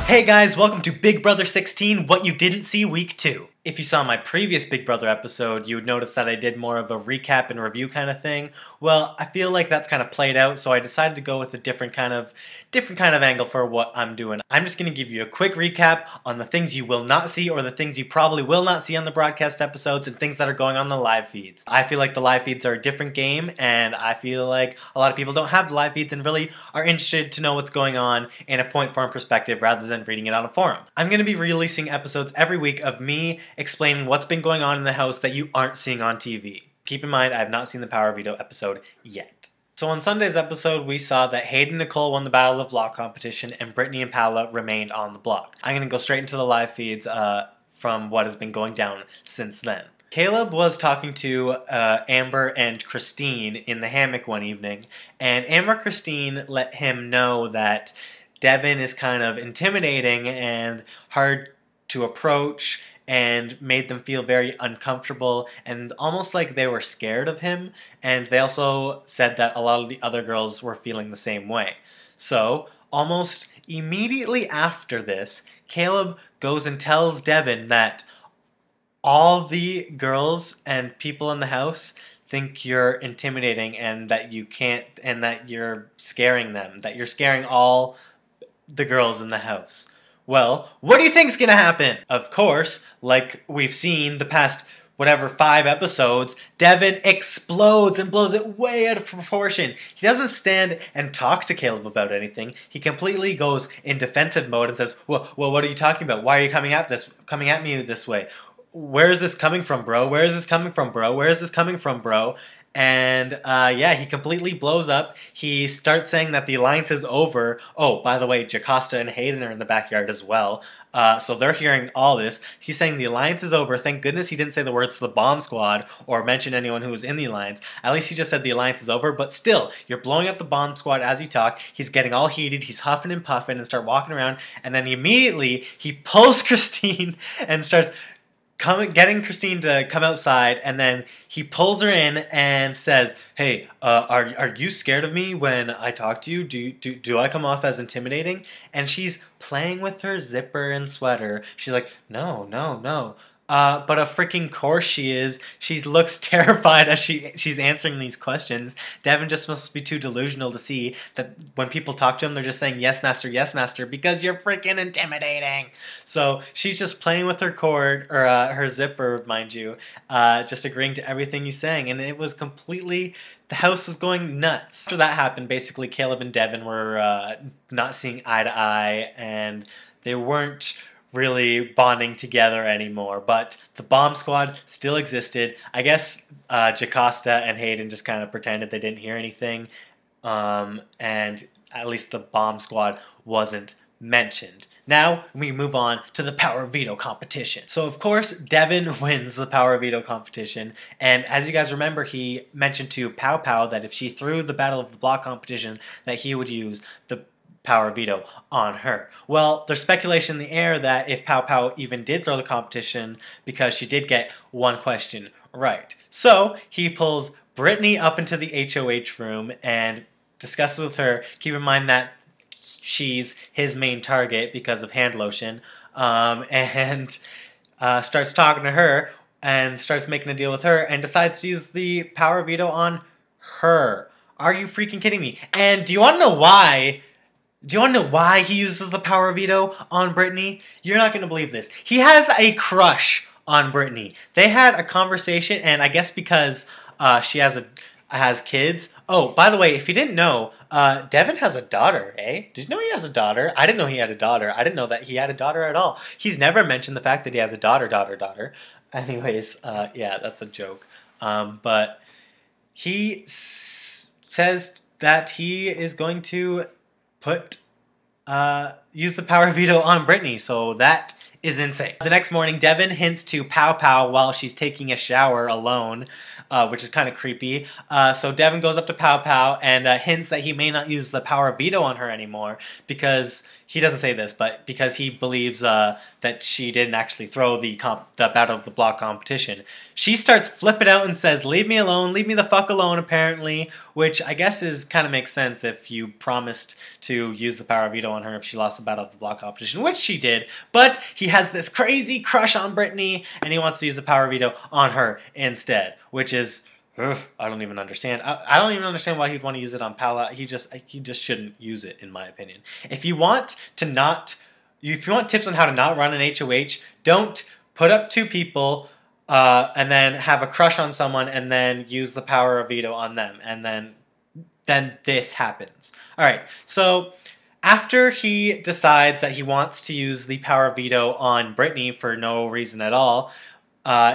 Hey guys, welcome to Big Brother 16, What You Didn't See Week 2. If you saw my previous Big Brother episode, you would notice that I did more of a recap and review kind of thing. Well, I feel like that's kind of played out, so I decided to go with a different kind of angle for what I'm doing. I'm just going to give you a quick recap on the things you will not see or the things you probably will not see on the broadcast episodes and things that are going on the live feeds. I feel like the live feeds are a different game, and I feel like a lot of people don't have the live feeds and really are interested to know what's going on in a point-form perspective rather than reading it on a forum. I'm going to be releasing episodes every week of me explaining what's been going on in the house that you aren't seeing on TV. Keep in mind, I have not seen the Power Veto episode yet. So on Sunday's episode, we saw that Hayden and Nicole won the Battle of Block competition and Brittany and Paola remained on the block. I'm going to go straight into the live feeds from what has been going down since then. Caleb was talking to Amber and Christine in the hammock one evening, and Amber and Christine let him know that Devin is kind of intimidating and hard to approach and made them feel very uncomfortable and almost like they were scared of him, and they also said that a lot of the other girls were feeling the same way. So, almost immediately after this, Caleb goes and tells Devin that all the girls and people in the house think you're intimidating and that you can't, and that you're scaring them, that you're scaring all the girls in the house. Well, what do you think's gonna happen? Of course, like we've seen the past, 5 episodes, Devin explodes and blows it way out of proportion. He doesn't stand and talk to Caleb about anything. He completely goes in defensive mode and says, well, what are you talking about? Why are you coming at me this way? Where is this coming from, bro? Where is this coming from, bro? Where is this coming from, bro? And yeah, he completely blows up. He starts saying that the alliance is over. Oh, by the way, Jocasta and Hayden are in the backyard as well. So they're hearing all this. He's saying the alliance is over. Thank goodness he didn't say the words the bomb squad or mention anyone who was in the alliance. At least he just said the alliance is over. But still, you're blowing up the bomb squad as you talk. He's getting all heated. He's huffing and puffing and start walking around. And then immediately he pulls Christine and starts getting Christine to come outside, and then he pulls her in and says, hey, are you scared of me when I talk to you? Do I come off as intimidating? And she's playing with her zipper and sweater. She's like, no. But a freaking course she is. She looks terrified as she's answering these questions. Devin just must be too delusional to see that when people talk to him, they're just saying, yes, master, because you're freaking intimidating. So she's just playing with her cord, or her zipper, mind you, just agreeing to everything he's saying. And it was completely, the house was going nuts. After that happened, basically, Caleb and Devin were not seeing eye to eye, and they weren't really bonding together anymore, but the bomb squad still existed. I guess Jocasta and Hayden just kind of pretended they didn't hear anything, and at least the bomb squad wasn't mentioned. Now we move on to the Power Veto competition. So of course Devin wins the Power Veto competition, and as you guys remember, he mentioned to Pow Pow that if she threw the Battle of the Block competition that he would use the Power Veto on her. Well, there's speculation in the air that if Pow Pow even did throw the competition, because she did get one question right. So he pulls Brittany up into the HOH room and discusses with her. Keep in mind that she's his main target because of hand lotion, and starts talking to her and starts making a deal with her and decides to use the Power Veto on her. Are you freaking kidding me? And do you want to know why? Do you want to know why he uses the Power Veto on Brittany? You're not going to believe this. He has a crush on Brittany. They had a conversation, and I guess because she has kids. Oh, by the way, if you didn't know, Devin has a daughter, eh? Did you know he has a daughter? I didn't know he had a daughter. I didn't know that he had a daughter at all. He's never mentioned the fact that he has a daughter. Anyways, yeah, that's a joke. But he says that he is going to use the Power Veto on Brittany, so that is insane. The next morning, Devin hints to Pow Pow while she's taking a shower alone, which is kind of creepy. So Devin goes up to Pow Pow and hints that he may not use the Power Veto on her anymore because he doesn't say this, but because he believes that she didn't actually throw the Battle of the Block competition. She starts flipping out and says, leave me alone, leave me the fuck alone, apparently. which I guess is kind of makes sense if you promised to use the power of veto on her if she lost the Battle of the Block competition, which she did. But he has this crazy crush on Brittany, and he wants to use the power of veto on her instead, which is... I don't even understand. I don't even understand why he'd want to use it on Paula. He just shouldn't use it, in my opinion. If you want tips on how to not run an HOH, don't put up two people and then have a crush on someone and then use the power of veto on them, and then this happens. All right, so after he decides that he wants to use the power of veto on Brittany for no reason at all,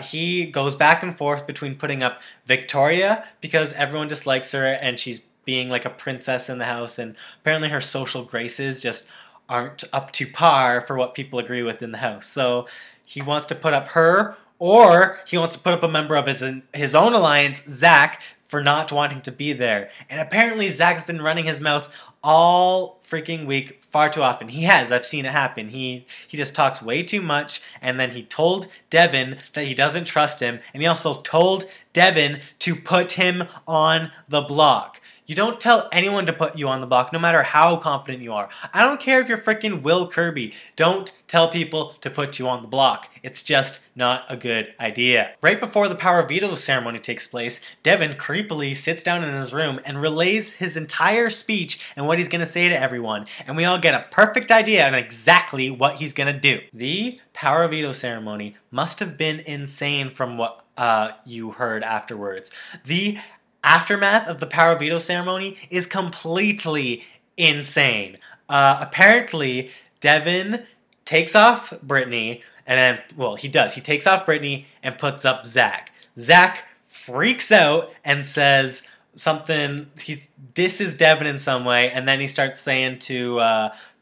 he goes back and forth between putting up Victoria because everyone dislikes her and she's being like a princess in the house, and apparently her social graces just aren't up to par for what people agree with in the house. So he wants to put up her, or he wants to put up a member of his own alliance, Zach, for not wanting to be there. And apparently Zach's been running his mouth all freaking week far too often. He has. I've seen it happen. He just talks way too much, and then he told Devin that he doesn't trust him, and he also told Devin to put him on the block. You don't tell anyone to put you on the block, no matter how confident you are. I don't care if you're freaking Will Kirby. Don't tell people to put you on the block. It's just not a good idea. Right before the power of veto ceremony takes place, Devin creepily sits down in his room and relays his entire speech and what he's going to say to everyone. And we all get a perfect idea on exactly what he's going to do. The power of veto ceremony must have been insane from what you heard afterwards. The aftermath of the power of veto ceremony is completely insane. Apparently, Devin takes off Brittany, and then, well, he does. He takes off Brittany and puts up Zach. Zach freaks out and says something, he disses Devin in some way, and then he starts saying to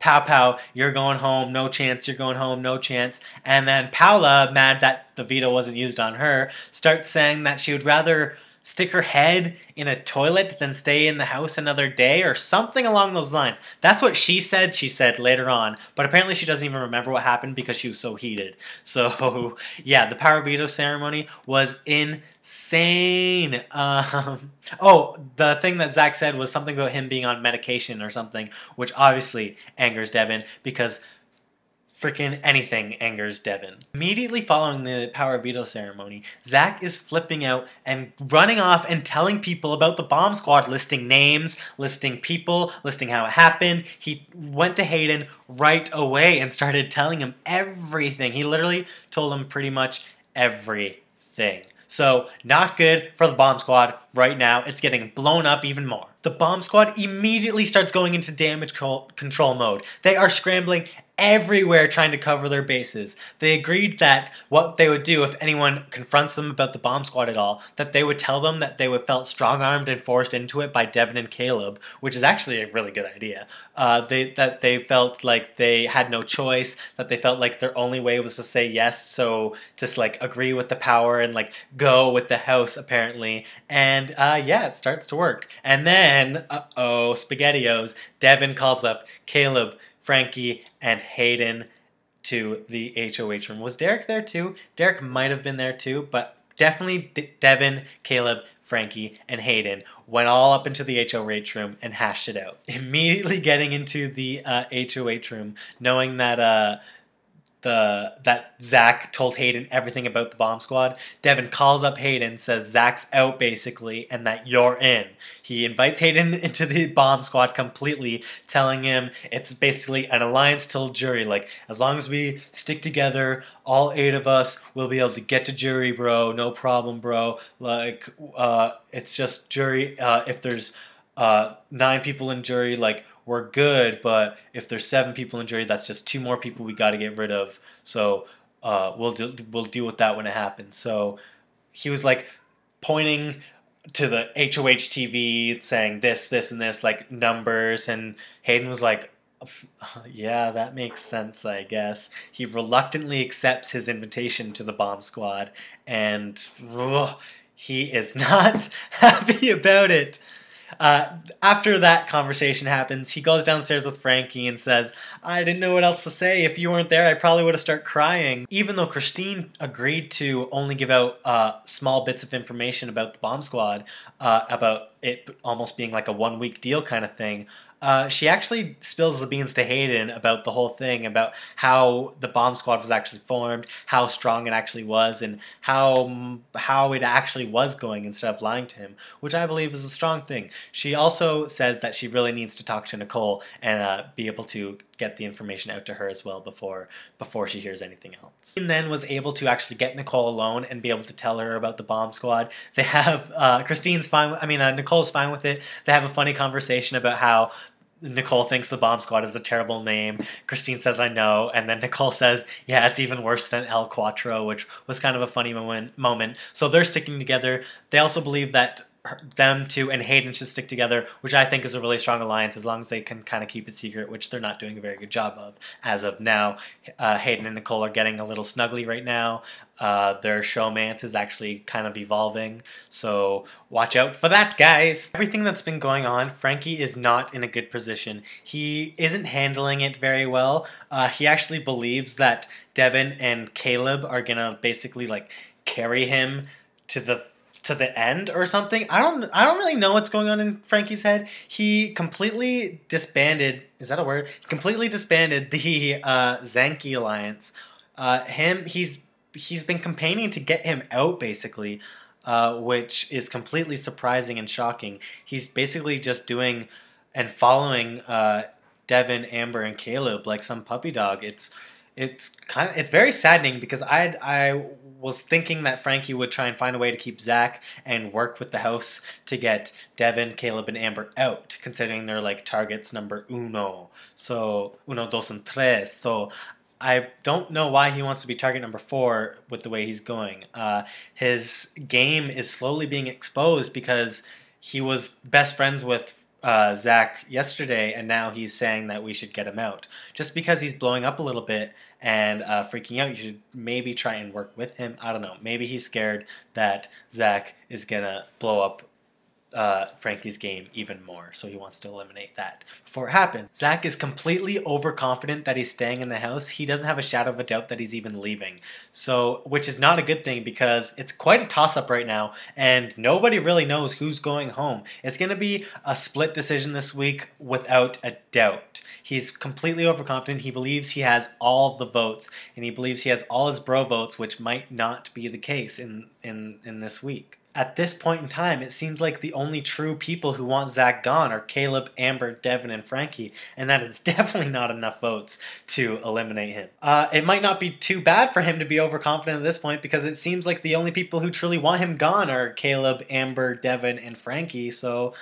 Pow Pow, "You're going home, no chance, you're going home, no chance." And then Paula, mad that the veto wasn't used on her, starts saying that she would rather stick her head in a toilet than stay in the house another day, or something along those lines. That's what she said later on, but apparently she doesn't even remember what happened because she was so heated. So yeah, the power veto ceremony was insane. Oh, the thing that Zach said was something about him being on medication or something, which obviously angers Devin, because freaking anything angers Devin. Immediately following the power veto ceremony, Zach is flipping out and running off and telling people about the bomb squad, listing names, listing people, listing how it happened. He went to Hayden right away and started telling him everything. He literally told him pretty much everything. So, not good for the bomb squad right now. It's getting blown up even more. The bomb squad immediately starts going into damage control mode. They are scrambling everywhere trying to cover their bases. They agreed that what they would do if anyone confronts them about the bomb squad at all, that they would tell them that they would felt strong-armed and forced into it by Devin and Caleb, which is actually a really good idea. That they felt like they had no choice, that they felt like their only way was to say yes, so just like agree with the power and like go with the house apparently. And yeah, it starts to work. And then, uh-oh, SpaghettiOs, Devin calls up Caleb, Frankie, and Hayden to the HOH room. Was Derek there too? Derek might have been there too, but definitely Devin, Caleb, Frankie, and Hayden went all up into the HOH room and hashed it out. Immediately getting into the HOH room, knowing that that Zach told Hayden everything about the bomb squad, Devin calls up Hayden, says Zach's out basically, and that you're in. He invites Hayden into the bomb squad completely, telling him it's basically an alliance till jury. Like, as long as we stick together, all 8 of us will be able to get to jury, bro. No problem, bro. Like, it's just jury. If there's 9 people in jury, like, we're good, but if there's 7 people in jury, that's just 2 more people we got to get rid of. So we'll deal with that when it happens. So he was like pointing to the HOH TV, saying this, and this, like numbers, and Hayden was like, yeah, that makes sense, I guess. He reluctantly accepts his invitation to the bomb squad, and he is not happy about it. After that conversation happens, he goes downstairs with Frankie and says, I didn't know what else to say. If you weren't there, I probably would have started crying. Even though Christine agreed to only give out small bits of information about the bomb squad, about it almost being like a 1-week deal kind of thing, she actually spills the beans to Hayden about the whole thing, about how the bomb squad was actually formed, how strong it actually was, and how it actually was going instead of lying to him, which I believe is a strong thing. She also says that she really needs to talk to Nicole and be able to get the information out to her as well before she hears anything else. And then was able to actually get Nicole alone and be able to tell her about the bomb squad. They have Nicole's fine with it. They have a funny conversation about how Nicole thinks the bomb squad is a terrible name. Christine says, I know. And then Nicole says, yeah, it's even worse than El Cuatro, which was kind of a funny moment. So they're sticking together. They also believe that them two and Hayden should stick together, which I think is a really strong alliance as long as they can kind of keep it secret, which they're not doing a very good job of as of now. Hayden and Nicole are getting a little snuggly right now. Their showmance is actually kind of evolving, so watch out for that, guys. Everything that's been going on, Frankie is not in a good position. He isn't handling it very well. He actually believes that Devin and Caleb are gonna basically like carry him to the end or something. I don't really know what's going on in Frankie's head. He completely disbanded, is that a word? He completely disbanded the Zanky Alliance. He's been campaigning to get him out basically, which is completely surprising and shocking. He's basically just doing and following Devin, Amber, and Caleb like some puppy dog. It's very saddening because I was thinking that Frankie would try and find a way to keep Zach and work with the house to get Devin, Caleb, and Amber out, considering they're like targets number uno. So, uno, dos, and tres. So, I don't know why he wants to be target number 4 with the way he's going. His game is slowly being exposed because he was best friends with Zach yesterday, and now he's saying that we should get him out. Just because he's blowing up a little bit and freaking out, you should maybe try and work with him. I don't know. Maybe he's scared that Zach is gonna blow up Frankie's game even more, so he wants to eliminate that before it happens. Zach is completely overconfident that he's staying in the house. He doesn't have a shadow of a doubt that he's even leaving, so which is not a good thing because it's quite a toss-up right now, and nobody really knows who's going home. It's going to be a split decision this week without a doubt. He's completely overconfident. He believes he has all the votes, and he believes he has all his bro votes, which might not be the case in this week. At this point in time, it seems like the only true people who want Zach gone are Caleb, Amber, Devin, and Frankie, and that is definitely not enough votes to eliminate him. It might not be too bad for him to be overconfident at this point because it seems like the only people who truly want him gone are Caleb, Amber, Devin, and Frankie, so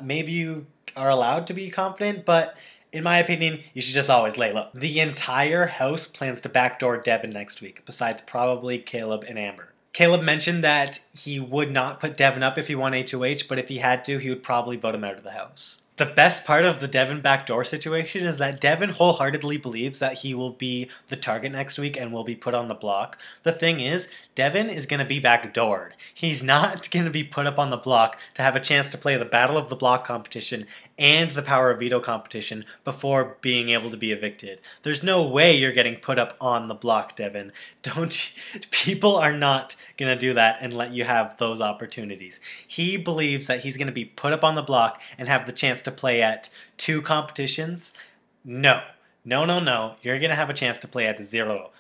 maybe you are allowed to be confident, but in my opinion, you should just always lay low. The entire house plans to backdoor Devin next week, besides probably Caleb and Amber. Caleb mentioned that he would not put Devin up if he won HOH, but if he had to, he would probably vote him out of the house. The best part of the Devin backdoor situation is that Devin wholeheartedly believes that he will be the target next week and will be put on the block. The thing is, Devin is going to be backdoored. He's not going to be put up on the block to have a chance to play the Battle of the Block competition and the Power of Veto competition before being able to be evicted. There's no way you're getting put up on the block, Devin. People are not going to do that and let you have those opportunities. He believes that he's going to be put up on the block and have the chance to play at 2 competitions. No. No, no, no. You're going to have a chance to play at 0.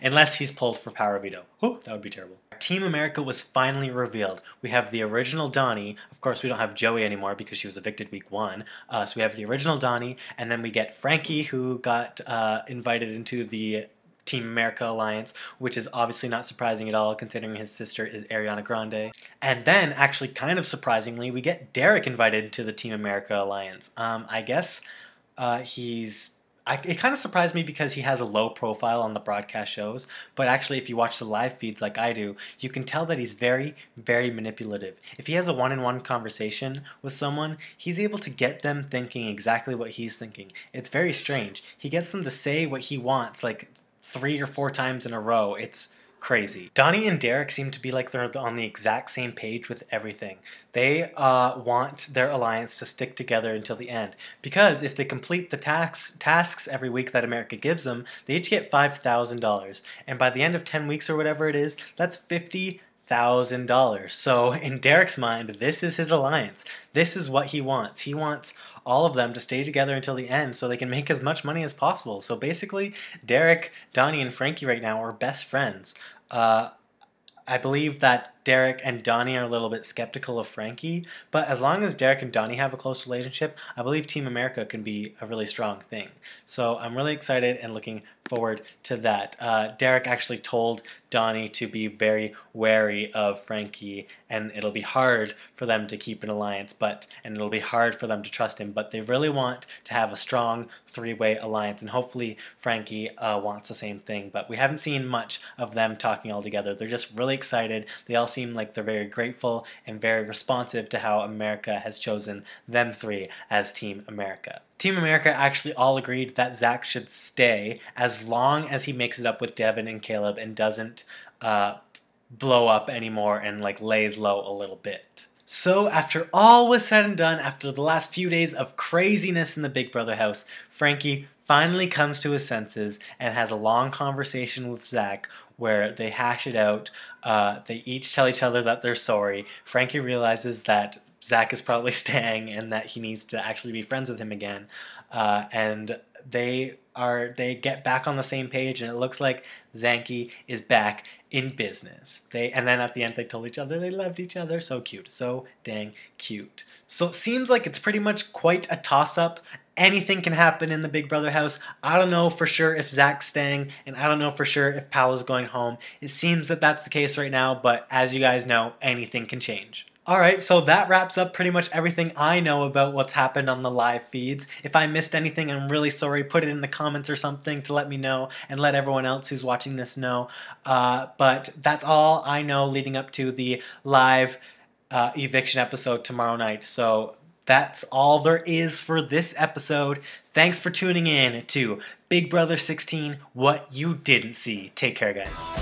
Unless he's pulled for Power Veto. Whew, that would be terrible. Team America was finally revealed. We have the original Donnie. Of course, we don't have Joey anymore because she was evicted week 1. So we have the original Donnie, and then we get Frankie, who got invited into the Team America Alliance, which is obviously not surprising at all considering his sister is Ariana Grande. And then, actually kind of surprisingly, we get Derek invited to the Team America Alliance. I guess it kind of surprised me because he has a low profile on the broadcast shows, but actually if you watch the live feeds like I do, you can tell that he's very, very manipulative. If he has a one-on-one conversation with someone, he's able to get them thinking exactly what he's thinking. It's very strange. He gets them to say what he wants like 3 or 4 times in a row. It's crazy. Donnie and Derek seem to be like they're on the exact same page with everything. They want their alliance to stick together until the end, because if they complete the tasks every week that America gives them, they each get $5,000, and by the end of 10 weeks or whatever it is, that's $50,000. So in Derek's mind, this is his alliance. This is what he wants. He wants all of them to stay together until the end so they can make as much money as possible. So basically, Derek, Donnie, and Frankie right now are best friends. I believe that Derek and Donnie are a little bit skeptical of Frankie, but as long as Derek and Donnie have a close relationship, I believe Team America can be a really strong thing. So I'm really excited and looking forward to that. Derek actually told Donnie to be very wary of Frankie, and it'll be hard for them to keep an alliance, and it'll be hard for them to trust him, but they really want to have a strong three-way alliance, and hopefully Frankie wants the same thing, but we haven't seen much of them talking all together. They're just really excited. They all seem like they're very grateful and very responsive to how America has chosen them three as Team America. Team America actually all agreed that Zach should stay as long as he makes it up with Devin and Caleb and doesn't blow up anymore and like lays low a little bit. So after all was said and done, after the last few days of craziness in the Big Brother house, Frankie finally comes to his senses and has a long conversation with Zach where they hash it out. They each tell each other that they're sorry. Frankie realizes that Zach is probably staying and that he needs to actually be friends with him again. And they get back on the same page, and it looks like Zanky is back in business. And then at the end they told each other they loved each other. So cute. So dang cute. So it seems like it's pretty much quite a toss-up. Anything can happen in the Big Brother house. I don't know for sure if Zach's staying, and I don't know for sure if Paolo's going home. It seems that that's the case right now, but as you guys know, anything can change. Alright, so that wraps up pretty much everything I know about what's happened on the live feeds. If I missed anything, I'm really sorry. Put it in the comments or something to let me know and let everyone else who's watching this know. But that's all I know leading up to the live eviction episode tomorrow night. So that's all there is for this episode. Thanks for tuning in to Big Brother 16, What You Didn't See. Take care, guys.